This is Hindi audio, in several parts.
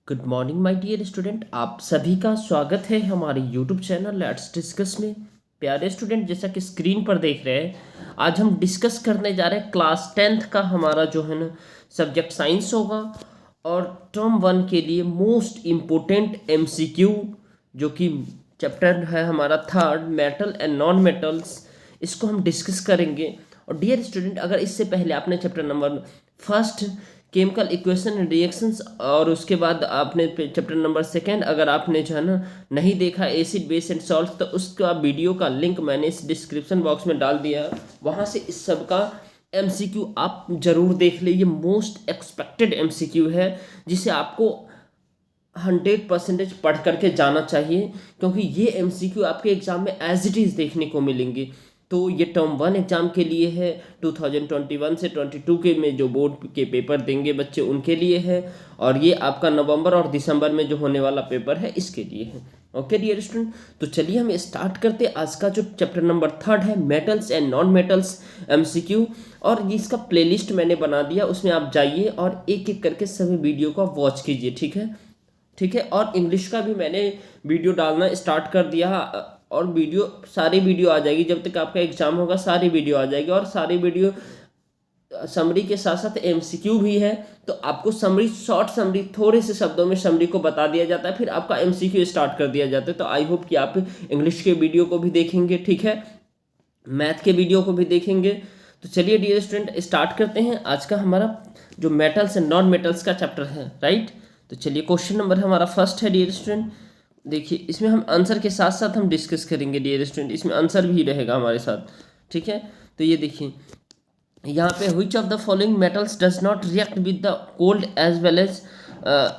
Good morning my dear student. आप सभी का स्वागत है हमारे यूट्यूब चैनल लेट्स डिस्कस में। प्यारे स्टूडेंट, जैसा कि स्क्रीन पर देख रहे हैं, आज हम डिस्कस करने जा रहे हैं क्लास 10th का हमारा जो है ना सब्जेक्ट साइंस होगा। और टर्म 1 के लिए मोस्ट इम्पोर्टेंट एमसीक्यू जो कि चैप्टर है हमारा third, metal and non metals, इसको हम डिस्कस करेंगे। और डियर स्टूडेंट, अगर इससे पहले आपने chapter number first chemical equation and reactions और उसके बाद आपने चैप्टर नंबर सेकेंड अगर आपने जो है ना नहीं देखा एसिड बेस एंड सॉल्ट, तो उसका वीडियो का लिंक मैंने इस डिस्क्रिप्शन बॉक्स में डाल दिया, वहाँ से इस सब का एमसीक्यू आप जरूर देख लीजिए। मोस्ट एक्सपेक्टेड एमसीक्यू है जिसे आपको 100% पढ़ करके जाना चाहिए, क्योंकि ये एमसीक्यू आपके एग्जाम में एज इट इज़ देखने को मिलेंगे। तो ये टर्म 1 एग्जाम के लिए है, 2021 से 22 के में जो बोर्ड के पेपर देंगे बच्चे उनके लिए है, और ये आपका नवंबर और दिसंबर में जो होने वाला पेपर है इसके लिए है। ओके डियर स्टूडेंट, तो चलिए हम स्टार्ट करते हैं आज का जो चैप्टर नंबर थर्ड है, metals and non metals MCQ. और इसका प्लेलिस्ट मैंने बना दिया, उसमें आप जाइए और एक एक करके सभी वीडियो को वॉच कीजिए। ठीक है, ठीक है। और इंग्लिश का भी मैंने वीडियो डालना स्टार्ट कर दिया, और वीडियो सारी वीडियो आ जाएगी जब तक आपका एग्जाम होगा, सारी वीडियो आ जाएगी। और सारी वीडियो समरी के साथ साथ एमसीक्यू भी है, तो आपको समरी, शॉर्ट समरी, थोड़े से शब्दों में समरी को बता दिया जाता है, फिर आपका एमसीक्यू स्टार्ट कर दिया जाता है। तो आई होप कि आप इंग्लिश के वीडियो को भी देखेंगे, ठीक है, मैथ के वीडियो को भी देखेंगे। तो चलिए डियर स्टूडेंट स्टार्ट करते हैं आज का हमारा जो मेटल्स एंड नॉन मेटल्स का चैप्टर है, राइट। तो चलिए क्वेश्चन नंबर हमारा फर्स्ट है डियर स्टूडेंट। देखिए, इसमें हम आंसर के साथ साथ हम डिस्कस करेंगे डियर स्टूडेंट, इसमें आंसर भी रहेगा हमारे साथ, ठीक है। तो ये देखिए यहाँ पे which of the following metals does not react with the cold as well as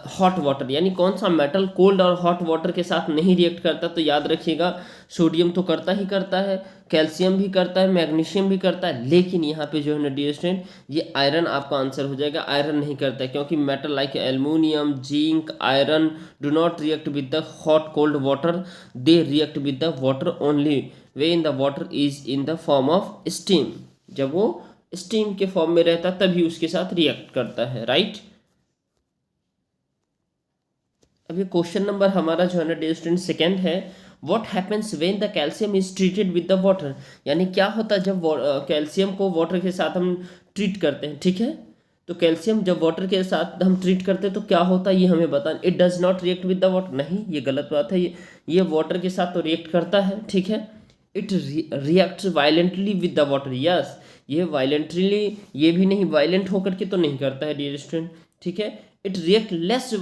hot water, यानी कौन सा मेटल कोल्ड और हॉट वाटर के साथ नहीं रिएक्ट करता। तो याद रखिएगा, सोडियम तो करता ही करता है, कैल्शियम भी करता है, मैग्नीशियम भी करता है, लेकिन यहाँ पे जो है ना डियर स्टूडेंट ये आयरन आपका आंसर हो जाएगा। आयरन नहीं करता है, क्योंकि metal like aluminium, zinc, iron do not react with the hot cold water, they react with the water only way in the water is in the form of steam. जब वो स्टीम के फॉर्म में रहता तभी उसके साथ रिएक्ट करता है, राइट। अब ये क्वेश्चन नंबर हमारा जो है ना डियर स्टूडेंट सेकेंड है, what happens when the calcium is treated with the water, यानी क्या होता है जब कैल्शियम को वाटर के साथ हम ट्रीट करते हैं, ठीक है। तो कैल्शियम जब वाटर के साथ हम ट्रीट करते हैं तो क्या होता है ये हमें बताना। It does not react with the water, नहीं, ये गलत बात है। ये वाटर के साथ तो रिएक्ट करता है, ठीक है। It reacts violently with the water, yes, ये वायलेंटली, ये भी नहीं, वायलेंट होकर के तो नहीं करता है डियर स्टूडेंट, ठीक है। It react less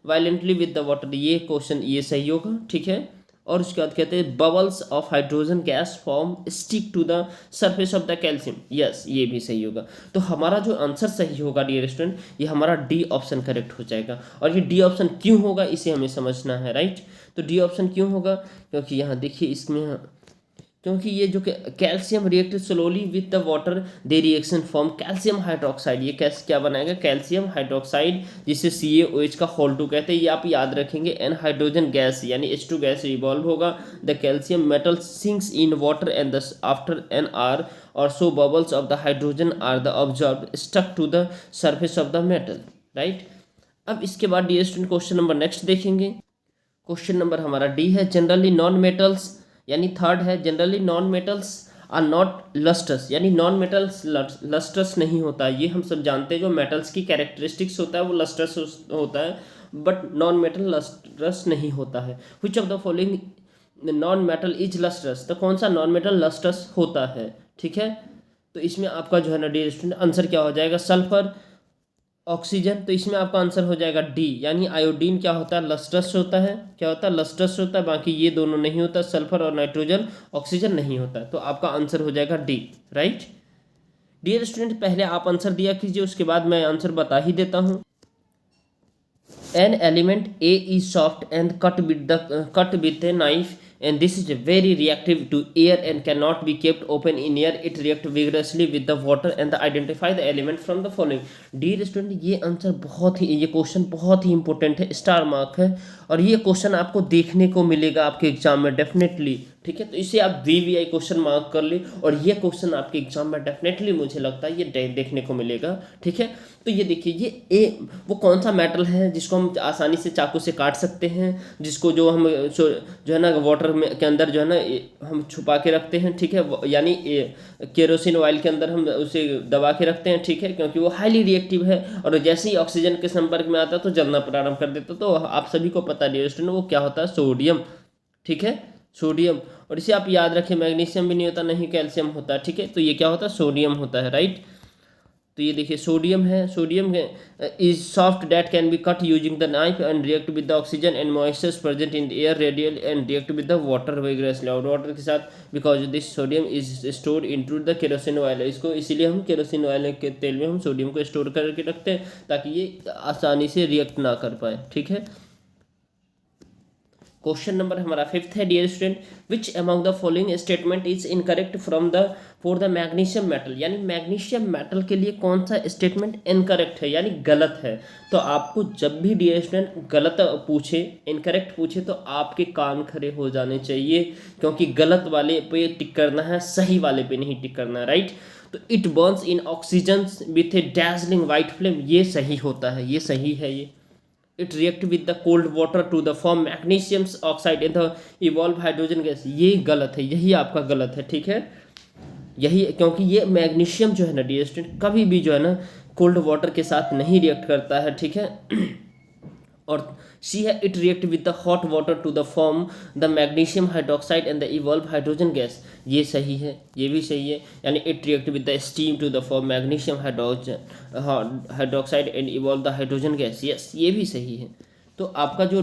violently with the water, ये क्वेश्चन ये सही होगा, ठीक है। और उसके बाद कहते हैं bubbles of hydrogen gas form stick to the surface of the calcium, yes, ये भी सही होगा। तो हमारा जो आंसर सही होगा डियर स्टूडेंट, ये हमारा डी ऑप्शन करेक्ट हो जाएगा। और ये डी ऑप्शन क्यों होगा इसे हमें समझना है, राइट। तो डी ऑप्शन क्यों होगा, क्योंकि यहाँ देखिए इसमें, क्योंकि ये जो calcium react slowly with the water, they reaction form calcium hydroxide, ये कैसे क्या बनाएगा, कैल्शियम हाइड्रोक्साइड, जिसे CaOH का होल 2 कहते हैं, ये आप याद रखेंगे। एन हाइड्रोजन गैस यानी H2 गैस रिवॉल्व होगा, the calcium metal sinks in water and the after an are और so bubbles of the hydrogen are the observe stuck to the surface of the metal, right. अब इसके बाद dear student question number next देखेंगे। क्वेश्चन नंबर हमारा डी है, जनरली नॉन मेटल्स, यानी थर्ड है, generally non metals are not lustres, यानी नॉन मेटल्स लस्टर्स नहीं होता। ये हम सब जानते हैं, जो मेटल्स की कैरेक्टरिस्टिक्स होता है वो लस्टर्स होता है, बट नॉन मेटल लस्टर्स नहीं होता है। Which of the following non metal is lustres, तो कौन सा नॉन मेटल लस्टर्स होता है, ठीक है। तो इसमें आपका जो है ना डियर स्टूडेंट आंसर क्या हो जाएगा, सल्फर, ऑक्सीजन। तो इसमें आपका आंसर हो जाएगा डी, यानी आयोडीन क्या होता है, लस्टर्स होता है, क्या होता है, लस्टर्स होता है, बाकी ये दोनों नहीं होता, सल्फर और नाइट्रोजन, ऑक्सीजन नहीं होता है। तो आपका आंसर हो जाएगा डी, राइट। डियर स्टूडेंट, पहले आप आंसर दिया कीजिए, उसके बाद मैं आंसर बता ही देता हूँ। An element A is soft and cut with a knife, and this is very reactive to air and cannot be kept open in air. It reacts vigorously with the water and identify the element from the following. Dear student, ये आंसर बहुत ही, ये क्वेश्चन बहुत ही इंपॉर्टेंट है, स्टार मार्क है, और ये क्वेश्चन आपको देखने को मिलेगा आपके एग्जाम में डेफिनेटली, ठीक है। तो इसे आप VVI क्वेश्चन मार्क कर ले, और ये क्वेश्चन आपके एग्जाम में डेफिनेटली मुझे लगता है ये देखने को मिलेगा, ठीक है। तो ये देखिए, ये वो कौन सा मेटल है जिसको हम आसानी से चाकू से काट सकते हैं, जिसको जो हम जो है ना वाटर में के अंदर जो है ना हम छुपा के रखते हैं, ठीक है, यानी केरोसिन ऑयल के अंदर हम उसे दबा के रखते हैं, ठीक है, क्योंकि वो हाईली रिएक्टिव है, और जैसे ही ऑक्सीजन के संपर्क में आता है तो जलना प्रारंभ कर देता। तो आप सभी को पता है स्टूडेंट, वो क्या होता है, सोडियम, ठीक है, सोडियम। और इसे आप याद रखें, मैग्नीशियम भी नहीं होता, नहीं कैल्शियम होता है, ठीक है। तो ये क्या होता है, सोडियम होता है, राइट। तो ये देखिए सोडियम है, sodium is soft that can be cut using the knife and react with the oxygen and moistures present in the air radial and react with the water विग्रेसली, और वाटर के साथ, because this sodium is stored into the kerosene oil. इसको इसीलिए हम केरोसिन ऑयल के तेल में हम सोडियम को स्टोर करके रखते हैं ताकि ये आसानी से रिएक्ट ना कर पाए, ठीक है। क्वेश्चन नंबर हमारा 5th है, dear student, which among the following statement is incorrect from the for the magnesium metal, यानी मैग्नीशियम मेटल के लिए कौन सा स्टेटमेंट इनकरेक्ट है, यानी गलत है। तो आपको जब भी डियर स्टूडेंट गलत पूछे, इनकरेक्ट पूछे, तो आपके कान खड़े हो जाने चाहिए, क्योंकि गलत वाले पे टिक करना है, सही वाले पे नहीं टिक करना है, राइट। तो it burns in oxygen with a dazzling white flame, ये सही होता है, ये सही है। ये it react with the cold water to the form magnesium oxide in the evolve hydrogen gas, ये गलत है, यही आपका गलत है, ठीक है। यही, क्योंकि ये मैग्नीशियम जो है ना डियर स्टूडेंट, कभी भी जो है ना कोल्ड वाटर के साथ नहीं रिएक्ट करता है, ठीक है। और सी है, it react with the hot water to the form the magnesium hydroxide and the evolve hydrogen gas, ये सही है, ये भी सही है। यानी it react with the steam to the form magnesium hydroxide and evolve the hydrogen gas, yes, ये भी सही है। तो आपका जो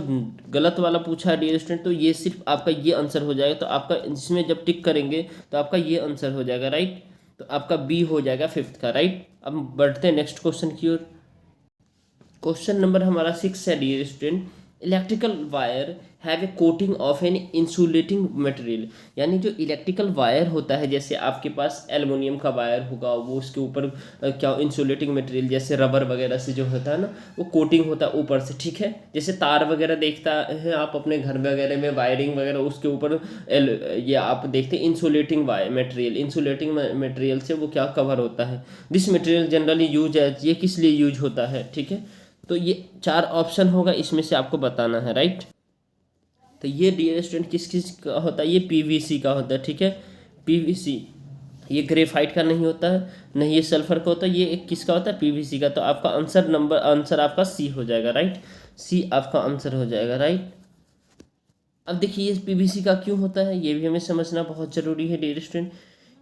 गलत वाला पूछा है डियर स्टूडेंट, तो ये सिर्फ आपका ये आंसर हो जाएगा। तो आपका इसमें जब टिक करेंगे तो आपका ये आंसर हो जाएगा, राइट। तो आपका बी हो जाएगा 5th का, राइट। अब बढ़ते हैं नेक्स्ट क्वेश्चन की ओर। क्वेश्चन नंबर हमारा 6 है, dear student, electrical wire have a coating of an insulating material, यानी जो इलेक्ट्रिकल वायर होता है, जैसे आपके पास एल्युमिनियम का वायर होगा, वो उसके ऊपर क्या इंसुलेटिंग मटेरियल जैसे रबर वगैरह से जो होता है ना, वो कोटिंग होता है ऊपर से, ठीक है। जैसे तार वगैरह देखता है आप अपने घर वगैरह में, वायरिंग वगैरह, उसके ऊपर ये आप देखते हैं insulating wire material, insulating material से वो क्या कवर होता है। दिस मटेरियल जनरली यूज है, ये किस लिए यूज होता है, ठीक है। तो ये 4 ऑप्शन होगा, इसमें से आपको बताना है, राइट। तो ये डियर स्टूडेंट किस किस का होता है, ये PVC का होता है, ठीक है, PVC। ये ग्रेफाइट का नहीं होता है, नहीं ये सल्फर का होता है, ये किसका होता है, PVC का। तो आपका आंसर आपका सी हो जाएगा, राइट। सी आपका आंसर हो जाएगा, राइट। अब देखिए ये PVC का क्यों होता है, ये भी हमें समझना बहुत ज़रूरी है डियर स्टूडेंट,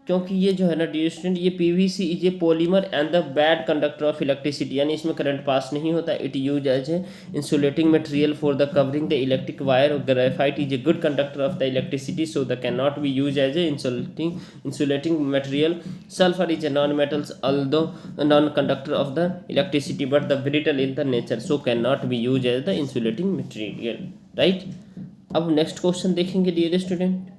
क्योंकि ये जो है ना डियर स्टूडेंट, ये PVC is a polymer and the bad conductor of electricity, यानी इसमें करंट पास नहीं होता। It use as a insulating material for the covering the electric wire. Graphite is a good conductor of the electricity, so the can not be use as a insulating material. Sulphur is a non metals although non conductor of the electricity but the brittle in the nature, so can not be use as the insulating material, right. अब नेक्स्ट क्वेश्चन देखेंगे डियर स्टूडेंट।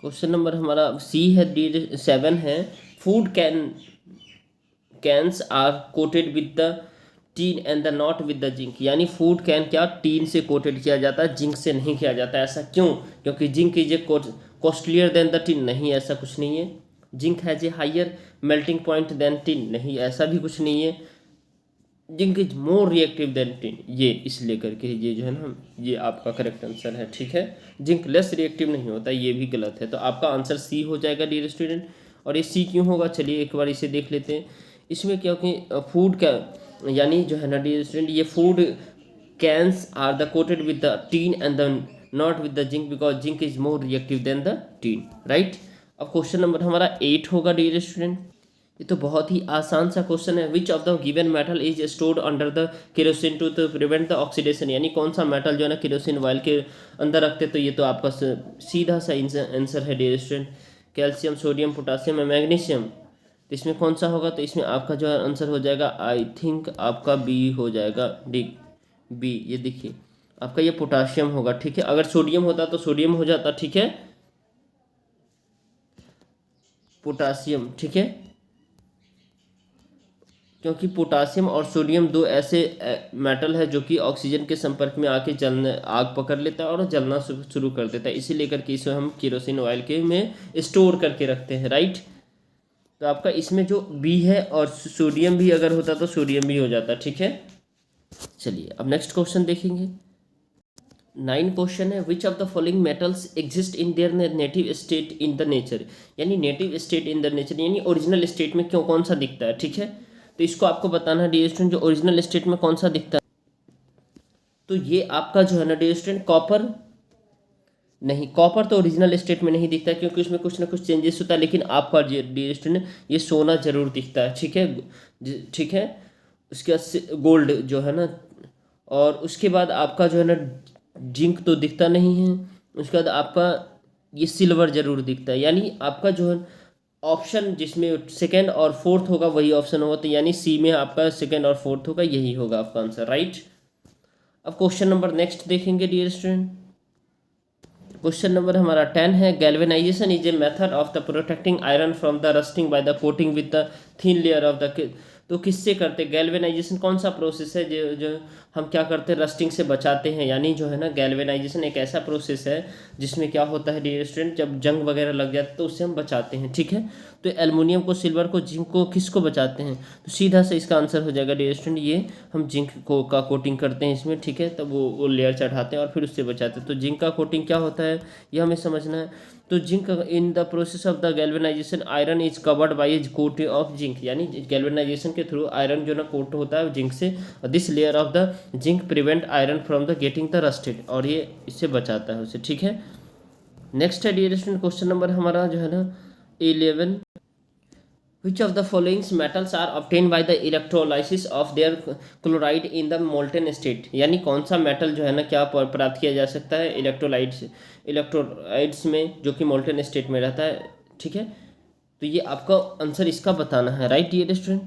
क्वेश्चन नंबर हमारा सी है, डियर 7 है, food cans are coated with the tin and the not with the zinc, यानी फूड कैन क्या टीन से कोटेड किया जाता है, जिंक से नहीं किया जाता है। ऐसा क्यों, क्योंकि zinc is a costlier than the tin, नहीं ऐसा कुछ नहीं है। Zinc has a higher melting point than tin, नहीं ऐसा भी कुछ नहीं है। Zinc is more reactive than tin, ये इसलिए करके ये जो है ना, ये आपका करेक्ट आंसर है, ठीक है। जिंक लेस रिएक्टिव नहीं होता, ये भी गलत है। तो आपका आंसर सी हो जाएगा डियर स्टूडेंट। और ये सी क्यों होगा, चलिए एक बार इसे देख लेते हैं। इसमें क्योंकि फूड का यानी जो है ना डियर स्टूडेंट, ये food cans are the coated with the tin and the not with the zinc, because zinc is more reactive than the tin, right. अब क्वेश्चन नंबर हमारा 8 होगा डियर स्टूडेंट। ये तो बहुत ही आसान सा क्वेश्चन है, which of the given metal is stored under the kerosene to prevent the oxidation, यानी कौन सा मेटल जो है ना केरोसिन ऑयल के अंदर रखते। तो ये तो आपका सीधा सा आंसर है dear student, calcium, sodium, potassium और मैग्नीशियम। तो इसमें कौन सा होगा, तो इसमें आपका जो आंसर हो जाएगा, आई थिंक आपका बी हो जाएगा, डी बी। ये देखिए आपका ये पोटाशियम होगा, ठीक है। अगर सोडियम होता तो सोडियम हो जाता, ठीक है, पोटासियम, ठीक है। क्योंकि पोटासियम और सोडियम दो ऐसे मेटल है जो कि ऑक्सीजन के संपर्क में आके जलने आग पकड़ लेता है और जलना शुरू कर देता है, इसी लेकर के इसे हम केरोसिन ऑयल के में स्टोर करके रखते हैं, राइट। तो आपका इसमें जो बी है और सोडियम भी अगर होता तो सोडियम भी हो जाता, ठीक है। चलिए अब नेक्स्ट क्वेश्चन देखेंगे। 9 क्वेश्चन है, which of the following metals exist in their native state in the nature, यानी native state in the nature यानी ओरिजिनल स्टेट में क्यों कौन सा दिखता है, ठीक है। तो इसको आपको बताना है डियर स्टूडेंट, जो ओरिजिनल स्टेट में कौन सा दिखता है। तो ये आपका जो है ना डियर स्टूडेंट कॉपर, नहीं कॉपर तो ओरिजिनल स्टेट में नहीं दिखता क्योंकि उसमें कुछ ना कुछ चेंजेस होता है, लेकिन आपका डियर स्टूडेंट ये सोना जरूर दिखता है, ठीक है, ठीक है। उसके बाद गोल्ड जो है ना, और उसके बाद आपका जो है ना जिंक तो दिखता नहीं है। उसके बाद आपका ये सिल्वर जरूर दिखता है, यानी आपका जो है ऑप्शन जिसमें सेकंड और फोर्थ होगा वही ऑप्शन होगा, तो यानी सी में आपका सेकंड और फोर्थ होगा, यही होगा आपका आंसर, राइट। अब क्वेश्चन नंबर नेक्स्ट देखेंगे डियर स्टूडेंट। क्वेश्चन नंबर हमारा 10 है, galvanisation is a method of the protecting iron from the rusting by the coating with the thin layer of the, तो किससे करते हैं गैल्वेनाइजेशन, कौन सा प्रोसेस है जो हम क्या करते हैं रस्टिंग से बचाते हैं, यानी जो है ना गैल्वेनाइजेशन एक ऐसा प्रोसेस है जिसमें क्या होता है डियर स्टूडेंट, जब जंग वगैरह लग जाता है तो उससे हम बचाते हैं, ठीक है। तो एल्युमिनियम को, सिल्वर को, जिंक को किसको बचाते हैं, तो सीधा से इसका आंसर हो जाएगा डियर स्टूडेंट, ये हम जिंक को का कोटिंग करते हैं इसमें, ठीक है, तब वो लेयर चढ़ाते हैं और फिर उससे बचाते हैं। तो जिंक का कोटिंग क्या होता है ये हमें समझना है। तो zinc in the process of the galvanization iron is covered by as coating of zinc, यानी गैल्वेनाइजेशन के थ्रू आयरन जो ना कोट होता है जिंक से, this layer of the zinc prevent iron from the getting the rusted, और ये इससे बचाता है उसे, ठीक है। नेक्स्ट है डियर स्टूडेंट क्वेश्चन नंबर हमारा जो है ना 11, which of the following metals are obtained by the electrolysis of their chloride in the molten state, यानी कौन सा मेटल जो है ना क्या प्राप्त किया जा सकता है इलेक्ट्रोलाइट्स में जो कि मोल्टन स्टेट में रहता है, ठीक है। तो ये आपका आंसर इसका बताना है, राइट डियर स्टूडेंट।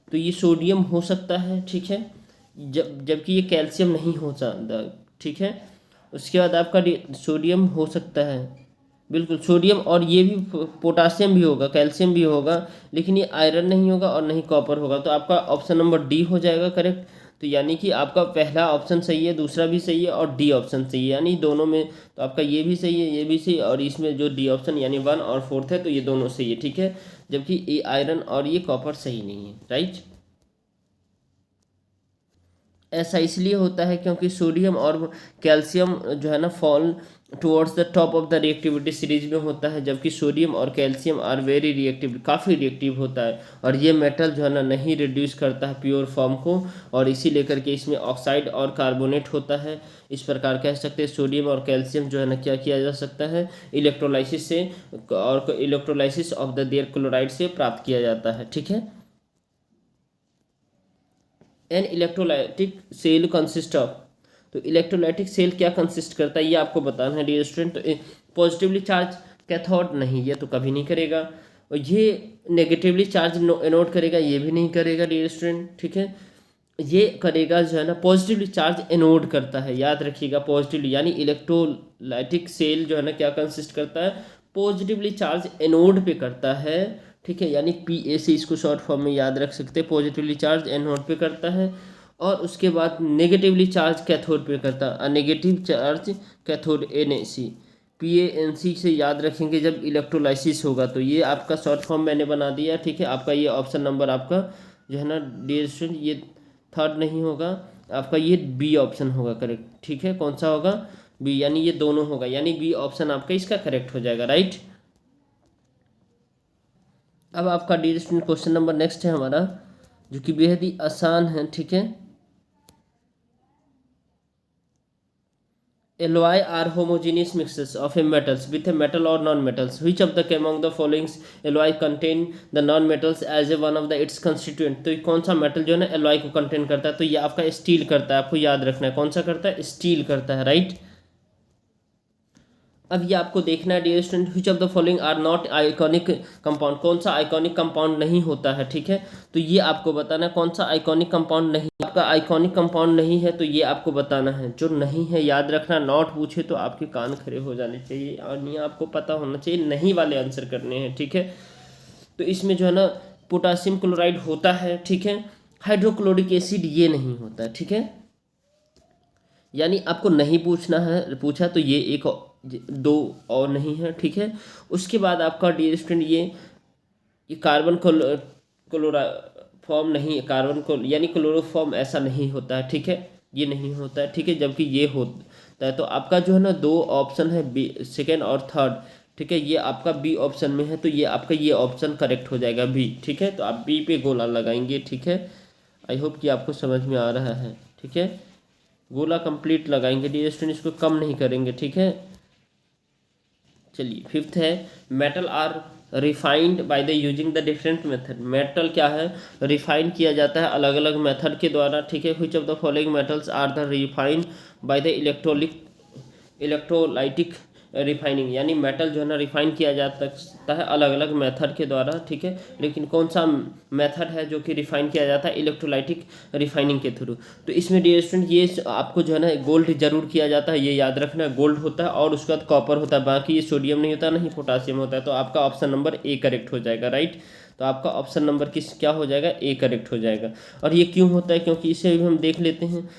तो ये सोडियम हो सकता है, ठीक है, जबकि ये कैल्शियम नहीं हो सकता, ठीक है। उसके बाद आपका सोडियम हो सकता है, बिल्कुल सोडियम, और ये भी पोटासियम भी होगा, कैल्शियम भी होगा, लेकिन ये आयरन नहीं होगा और नहीं कॉपर होगा। तो आपका ऑप्शन नंबर डी हो जाएगा करेक्ट। तो यानी कि आपका पहला ऑप्शन सही है, दूसरा भी सही है और डी ऑप्शन सही है, यानी दोनों में तो आपका ये भी सही है, ये भी सही, और इसमें जो डी ऑप्शन यानी 1 और 4 है तो ये दोनों सही है, ठीक है, जबकि ये आयरन और ये कॉपर सही नहीं है, राइट। ऐसा इसलिए होता है क्योंकि सोडियम और कैल्शियम जो है ना fall towards the top of the reactivity series में होता है, जबकि सोडियम और कैल्शियम आर वेरी रिएक्टिव, काफ़ी रिएक्टिव होता है, और ये मेटल जो है ना नहीं रिड्यूस करता है प्योर फॉर्म को, और इसी लेकर के इसमें ऑक्साइड और कार्बोनेट होता है। इस प्रकार कह सकते हैं सोडियम और कैल्शियम जो है ना क्या किया जा सकता है इलेक्ट्रोलाइसिस से, और electrolysis of the their chloride से प्राप्त किया जाता है, ठीक है। An electrolytic cell consist of, तो इलेक्ट्रोलाइटिक सेल क्या कंसिस्ट करता है ये आपको बताना है डियर स्टूडेंट। तो पॉजिटिवली चार्ज कैथोड नहीं, ये तो कभी नहीं करेगा, और ये नेगेटिवली चार्ज एनोड करेगा, ये भी नहीं करेगा डियर स्टूडेंट, ठीक है। ये करेगा जो है ना पॉजिटिवली चार्ज एनोड करता है, याद रखिएगा पॉजिटिवली, यानी इलेक्ट्रोलाइटिक सेल जो है ना क्या कंसिस्ट करता है पॉजिटिवली चार्ज एनोड पे करता है, ठीक है, यानी PA से इसको शॉर्ट फॉर्म में याद रख सकते हैं, पॉजिटिवली चार्ज एनोड पे करता है, और उसके बाद नेगेटिवली चार्ज कैथोड पे करता है, negative charge cathode NaC, PaNC से याद रखेंगे जब इलेक्ट्रोलाइसिस होगा। तो ये आपका शॉर्ट फॉर्म मैंने बना दिया, ठीक है। आपका ये ऑप्शन नंबर आपका जो है ना डियर स्टूडेंट ये थर्ड नहीं होगा, आपका ये बी ऑप्शन होगा करेक्ट, ठीक है। कौन सा होगा बी, यानी ये दोनों होगा, यानी बी ऑप्शन आपका इसका करेक्ट हो जाएगा, राइट। अब आपका dear student question number next है हमारा जो कि बेहद ही आसान है, ठीक है। Alloy are homogeneous mixtures of a metals with a metal or non-metals. Which of the among the following alloy contain the non-metals as a one of the its constituent? तो कौन सा मेटल जो है ना alloy को कंटेन करता है, तो ये आपका स्टील करता है, आपको याद रखना है कौन सा करता है, स्टील करता है, राइट। अब ये आपको देखना है dear student, which of the following are not iconic compound, कौन सा आइकॉनिक कंपाउंड नहीं होता है, ठीक है। तो ये आपको बताना है कौन सा आइकॉनिक कंपाउंड नहीं, आपका आइकॉनिक कंपाउंड नहीं है, तो ये आपको बताना है जो नहीं है, याद रखना, नॉट पूछे तो आपके कान खड़े हो जाने चाहिए और नहीं आपको पता होना चाहिए, नहीं वाले आंसर करने हैं, ठीक है। तो इसमें जो है ना पोटासियम क्लोराइड होता है, ठीक है। हाइड्रोक्लोरिक एसिड ये नहीं होता है, ठीक है। यानी आपको नहीं पूछना है, पूछा तो ये एक दो और नहीं है, ठीक है। उसके बाद आपका डियर स्टूडेंट ये कार्बन क्लोरा फॉर्म नहीं है, कार्बन को यानी क्लोरोफॉर्म ऐसा नहीं होता है, ठीक है। ये नहीं होता है, ठीक है, जबकि ये होता है। तो आपका जो है ना दो ऑप्शन है, बी सेकेंड और थर्ड, ठीक है। ये आपका बी ऑप्शन में है, तो ये आपका ये ऑप्शन करेक्ट हो जाएगा बी, ठीक है। तो आप बी पे गोला लगाएंगे, ठीक है। आई होप कि आपको समझ में आ रहा है, ठीक है। गोला कंप्लीट लगाएंगे डियर स्टूडेंट, इसको कम नहीं करेंगे, ठीक है। चलिए फिफ्थ है, metal are refined by the using the different method. Metal क्या है, रिफाइन किया जाता है अलग अलग मेथड के द्वारा, ठीक है। Which of the following metals are the refined by the electrolytic refining, यानी मेटल जो है ना रिफाइन किया जा सकता है अलग अलग मेथड के द्वारा, ठीक है। लेकिन कौन सा मेथड है जो कि रिफाइन किया जाता है इलेक्ट्रोलाइटिक रिफाइनिंग के थ्रू। तो इसमें डियर स्टूडेंट ये आपको जो है ना गोल्ड जरूर किया जाता है, ये याद रखना, गोल्ड होता है और उसके बाद कॉपर होता है, बाकी ये सोडियम नहीं होता, नहीं पोटासियम होता है। तो आपका ऑप्शन नंबर ए करेक्ट हो जाएगा, राइट। तो आपका ऑप्शन नंबर क्या हो जाएगा, ए करेक्ट हो जाएगा। और ये क्यों होता है, क्योंकि इसे भी हम देख लेते हैं।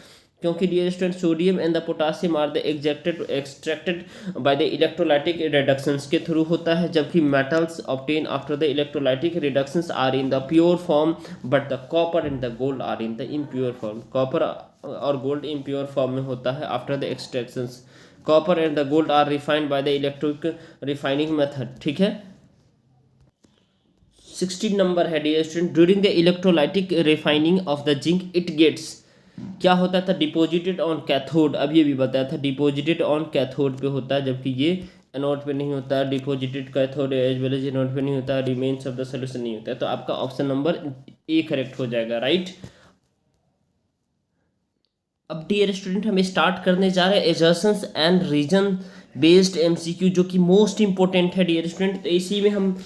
क्योंकि dear student sodium and the potassium are the extracted by the electrolytic reductions के थ्रू होता है, जबकि metals obtain after the electrolytic reductions are in the pure form, but the copper and the gold are in the impure form. Copper और गोल्ड इम्प्योर फॉर्म में होता है after the extractions. Copper and the gold are refined by the electric refining method, ठीक है। 16 नंबर है dear student, during the electrolytic refining of the zinc it gets, क्या होता था, डिपॉजिटेड ऑन कैथोड। अब ये भी बताया था डिपॉजिटेड ऑन कैथोड पे होता है, जबकि ये एनोड पे नहीं होता है। Deposited cathode as well as anode पे नहीं होता है, रिमेन्स ऑफ द सॉल्यूशन नहीं होता है। तो आपका ऑप्शन नंबर ए करेक्ट हो जाएगा, राइट। अब डियर स्टूडेंट हम स्टार्ट करने जा रहे हैं assertions and reason based MCQ, जो कि मोस्ट इंपॉर्टेंट है डियर स्टूडेंट। तो इसी में हम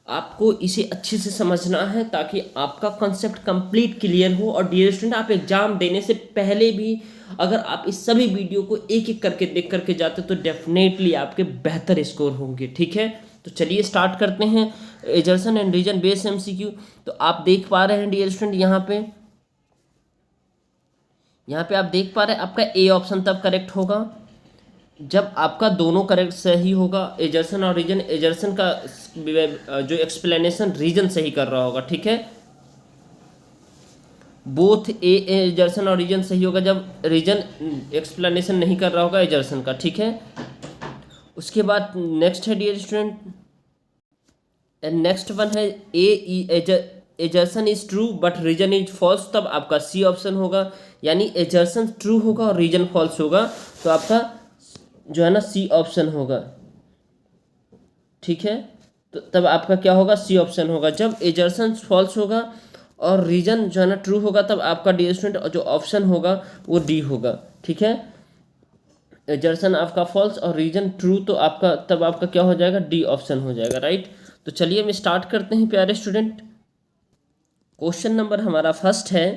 आपको इसे अच्छे से समझना है ताकि आपका कॉन्सेप्ट कंप्लीट क्लियर हो। और डियर स्टूडेंट आप एग्जाम देने से पहले भी अगर आप इस सभी वीडियो को एक एक करके देख करके जाते तो डेफिनेटली आपके बेहतर स्कोर होंगे, ठीक है। तो चलिए स्टार्ट करते हैं assertion and reason based MCQ. तो आप देख पा रहे हैं डियर स्टूडेंट यहाँ पे आप देख पा रहे हैं आपका ए ऑप्शन तब करेक्ट होगा जब आपका दोनों करेक्ट सही होगा, एजर्सन और रीजन। एजर्सन का जो एक्सप्लेनेशन रीजन सही कर रहा होगा, ठीक है। बोथ एजर्सन और रीजन सही होगा जब रीजन एक्सप्लेनेशन नहीं कर रहा होगा एजर्सन का, ठीक है। उसके बाद नेक्स्ट है डियर स्टूडेंट, नेक्स्ट वन है assertion is true but reason is false, तब आपका सी ऑप्शन होगा। यानी एजर्सन ट्रू होगा और रीजन फॉल्स होगा, तो आपका जो है ना सी ऑप्शन होगा, ठीक है। तो तब आपका क्या होगा, सी ऑप्शन होगा। जब एजर्सन फॉल्स होगा और रीजन जो है ना ट्रू होगा, तब आपका डी स्टूडेंट जो ऑप्शन होगा वो डी होगा, ठीक है। एजर्सन आपका फॉल्स और रीजन ट्रू, तो आपका तब आपका क्या हो जाएगा, डी ऑप्शन हो जाएगा, राइट। तो चलिए हम स्टार्ट करते हैं प्यारे स्टूडेंट। क्वेश्चन नंबर हमारा फर्स्ट है,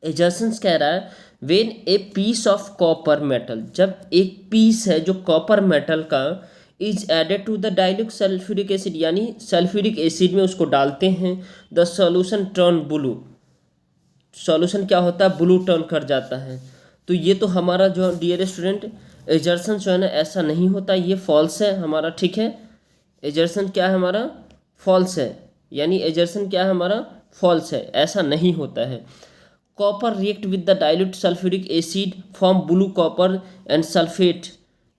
एजर्सन कह रहा है when a piece of copper metal, जब एक पीस है जो कॉपर मेटल का is added to the dilute sulphuric acid, यानी सल्फ्यूरिक एसिड में उसको डालते हैं, the solution turn blue, solution क्या होता है, ब्लू टर्न कर जाता है। तो ये तो हमारा जो डियर स्टूडेंट एजर्सन जो है ना ऐसा नहीं होता, ये फॉल्स है हमारा, ठीक है। एजर्सन क्या है हमारा, फॉल्स है, यानी एजर्सन क्या है हमारा, फॉल्स है, ऐसा नहीं होता है। Copper react with the dilute sulphuric acid form blue copper and sulphate,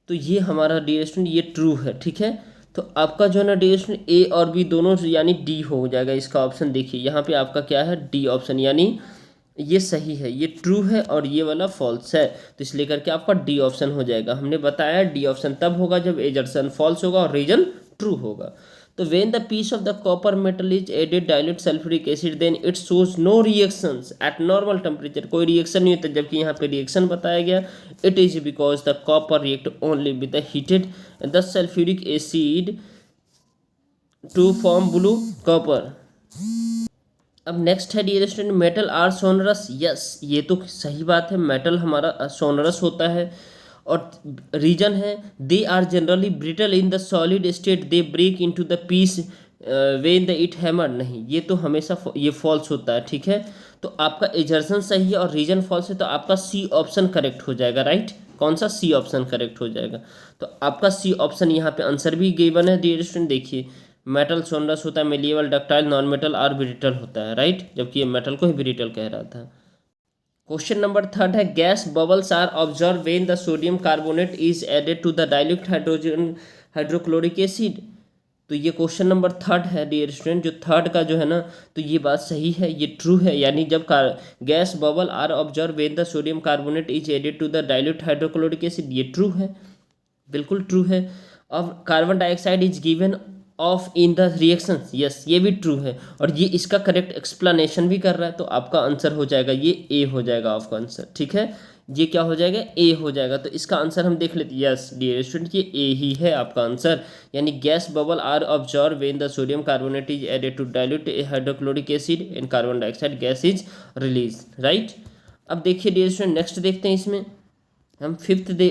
तो ये हमारा डियर स्टूडेंट ये ट्रू है, ठीक है। तो आपका जो है ना डियर स्टूडेंट ए और बी दोनों यानी डी हो जाएगा इसका ऑप्शन। देखिए यहाँ पे आपका क्या है, डी ऑप्शन, यानी ये सही है, ये ट्रू है और ये वाला फॉल्स है, तो इसलिए करके आपका डी ऑप्शन हो जाएगा। हमने बताया डी ऑप्शन तब होगा जब एजर्सन फॉल्स होगा और रीजन ट्रू होगा। तो when the piece of the copper metal is added dilute sulfuric acid, then it shows no reactions at normal temperature, कोई रिएक्शन नहीं होता, जबकि यहाँ पे रिएक्शन बताया गया। it is because the copper react only with the heated the sulfuric acid to form blue copper। अब नेक्स्ट है dear student, metal are sonorous, yes ये तो सही बात है, मेटल हमारा सोनरस होता है। और रीजन है they are generally brittle in the solid state, they break into the piece when the it hammer, नहीं, ये तो हमेशा ये फॉल्स होता है, ठीक है। तो आपका एजर्सन सही है और रीजन फॉल्स है, तो आपका सी ऑप्शन करेक्ट हो जाएगा, राइट। कौन सा? सी ऑप्शन करेक्ट हो जाएगा। तो आपका सी ऑप्शन यहाँ पे आंसर भी गिवन है डियर स्टूडेंट। देखिए, मेटल सोनरस होता है, मेलिएबल, डक्टाइल, नॉन मेटल और ब्रिटल होता है, राइट, जबकि ये मेटल को ही ब्रिटल कह रहा था। क्वेश्चन नंबर थर्ड है, gas bubbles are observe when the sodium carbonate is added to the dilute hydrogen hydrochloric acid. तो ये क्वेश्चन नंबर थर्ड है डियर स्टूडेंट, जो थर्ड का जो है ना, तो ये बात सही है, ये ट्रू है। यानी जब gas bubble are observe when the sodium carbonate is added to the dilute hydrochloric acid, ये ट्रू है, बिल्कुल ट्रू है। अब carbon dioxide is given off in the reactions, yes, ये भी ट्रू है और ये इसका करेक्ट एक्सप्लेनेशन भी कर रहा है, तो आपका आंसर हो जाएगा ये ए हो जाएगा आपका आंसर, ठीक है। ये क्या हो जाएगा? ए हो जाएगा। तो इसका आंसर हम देख लेते हैं, यस डियर स्टूडेंट, ये ए ही है आपका आंसर। यानी gas bubble are observe when the sodium carbonate is added to dilute hydrochloric acid and carbon dioxide gas is release, right. अब देखिए डियर स्टूडेंट, नेक्स्ट देखते हैं इसमें हम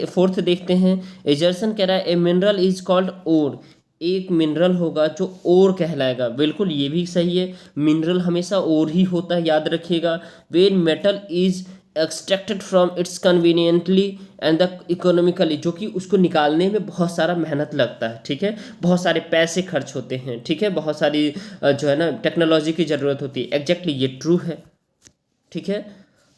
फोर्थ देखते हैं। एजर्सन कह रहा है ए मिनरल इज कॉल्ड ओर, एक मिनरल होगा जो ओर कहलाएगा, बिल्कुल ये भी सही है। मिनरल हमेशा ओर ही होता है, याद रखिएगा। When metal is extracted from its conveniently and the economically, जो कि उसको निकालने में बहुत सारा मेहनत लगता है, ठीक है, बहुत सारे पैसे खर्च होते हैं, ठीक है, बहुत सारी जो है ना टेक्नोलॉजी की ज़रूरत होती है, एग्जैक्टली ये ट्रू है, ठीक है।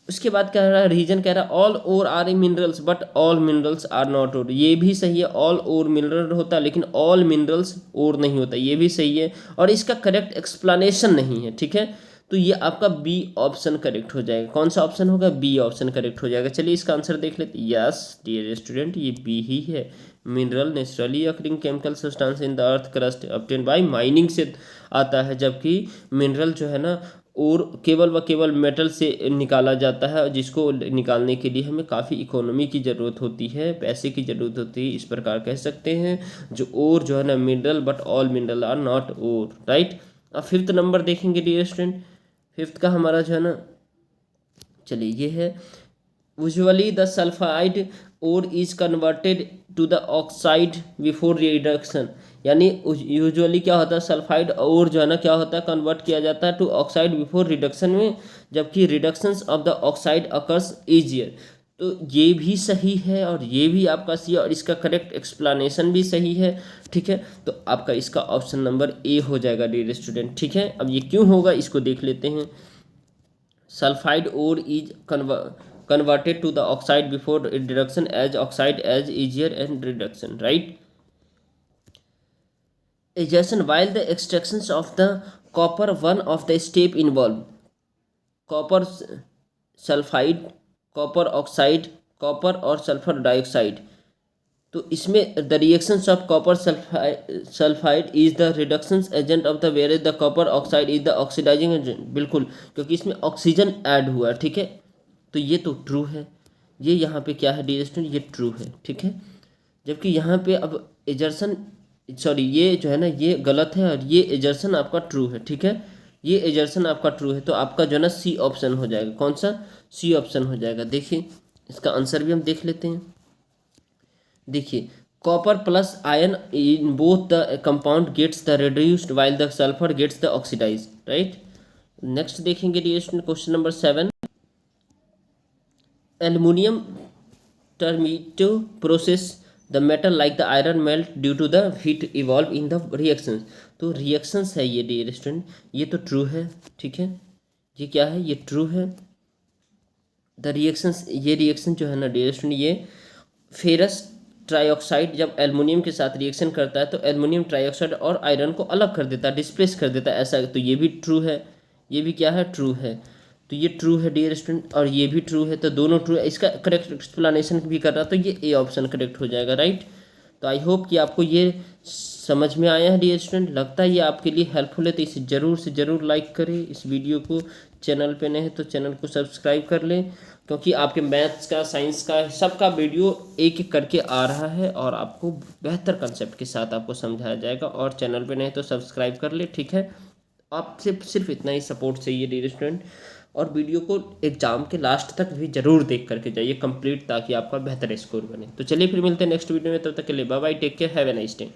उसके बाद कह रहा है, रीजन कह रहा है all ore are a minerals but all minerals are not ore, ये भी सही है। ऑल ओर मिनरल होता है लेकिन ऑल मिनरल्स ओर नहीं होता, ये भी सही है और इसका करेक्ट एक्सप्लेनेशन नहीं है, ठीक है। तो ये आपका बी ऑप्शन करेक्ट हो जाएगा। कौन सा ऑप्शन होगा? बी ऑप्शन करेक्ट हो जाएगा। चलिए इसका आंसर देख लेते हैं। यस डियर स्टूडेंट, ये बी ही है। Mineral naturally occurring chemical substance in the earth crust obtained by mining से आता है, जबकि मिनरल जो है ना और केवल व केवल मेटल से निकाला जाता है, जिसको निकालने के लिए हमें काफ़ी इकोनॉमी की ज़रूरत होती है, पैसे की ज़रूरत होती है, इस प्रकार कह सकते हैं। जो और जो है ना mineral but all mineral are not ore, right. अब फिफ्थ नंबर देखेंगे डियर स्टूडेंट। फिफ्थ का हमारा जो है ना, चलिए ये है, usually the sulphide ore is converted to the oxide before reduction. यानी यूजुअली क्या होता है, सल्फाइड और जो है ना क्या होता है, कन्वर्ट किया जाता है टू ऑक्साइड बिफोर रिडक्शन में, जबकि reductions of the oxide occurs easier. तो ये भी सही है और ये भी आपका सही है और इसका करेक्ट एक्सप्लेनेशन भी सही है, ठीक है। तो आपका इसका ऑप्शन नंबर ए हो जाएगा डियर स्टूडेंट, ठीक है। अब ये क्यों होगा इसको देख लेते हैं। Sulphide ore is converted to the oxide before reduction as oxide as easier and reduction, right. Adjacent, while the extractions of the copper, one of the step involved copper sulfide, copper oxide, copper और सल्फर डाइऑक्साइड। तो इसमें the reactions of copper sulphide is the reduction agent of the where the copper oxide is the oxidising agent, बिल्कुल, क्योंकि इसमें ऑक्सीजन ऐड हुआ है, ठीक है। तो ये तो ट्रू है, ये यहाँ पे क्या है डियर स्टूडेंट, ये ट्रू है, ठीक है। जबकि यहाँ पे अब एजर्सन, सॉरी ये जो है ना ये गलत है और ये एजर्सन आपका ट्रू है, ठीक है। ये एजर्सन आपका ट्रू है, तो आपका जो है ना सी ऑप्शन हो जाएगा। कौन सा? सी ऑप्शन हो जाएगा। देखिए इसका आंसर भी हम देख लेते हैं। देखिए, copper plus ion in both the compound gets the reduced while the sulphur gets the oxidise, right. Next देखेंगे dear student, question number 7। Aluminium thermite process the metal like the iron melt due to the heat evolve in the reactions. तो रिएक्शंस है ये डियर स्टूडेंट, ये तो ट्रू है, ठीक है। ये क्या है? ये ट्रू है। द रिएक्शंस, ये रिएक्शन जो है ना डियर स्टूडेंट, ये फेरस ट्राइऑक्साइड जब एल्युमिनियम के साथ रिएक्शन करता है तो एल्युमिनियम ट्राइऑक्साइड और आयरन को अलग कर देता है, डिस्प्लेस कर देता है, ऐसा। तो ये भी ट्रू है, ये भी क्या है? ट्रू है। तो ये ट्रू है डियर स्टूडेंट और ये भी ट्रू है, तो दोनों ट्रू है। इसका करेक्ट एक्सप्लेनेशन भी कर रहा, तो ये ए ऑप्शन करेक्ट हो जाएगा, राइट। तो आई होप कि आपको ये समझ में आया है डियर स्टूडेंट। लगता है ये आपके लिए हेल्पफुल है, तो इसे ज़रूर से ज़रूर लाइक करें इस वीडियो को। चैनल पे नए हैं तो चैनल को सब्सक्राइब कर लें, क्योंकि आपके मैथ्स का, साइंस का, सबका वीडियो एक एक करके आ रहा है और आपको बेहतर कंसेप्ट के साथ आपको समझाया जाएगा। और चैनल पे नए हैं तो सब्सक्राइब कर ले, ठीक है। आपसे सिर्फ इतना ही सपोर्ट चाहिए डियर स्टूडेंट, और वीडियो को एग्जाम के लास्ट तक भी जरूर देख करके जाइए कंप्लीट, ताकि आपका बेहतर स्कोर बने। तो चलिए फिर मिलते हैं नेक्स्ट वीडियो में, तब तक के लिए bye bye, take care, have a nice day.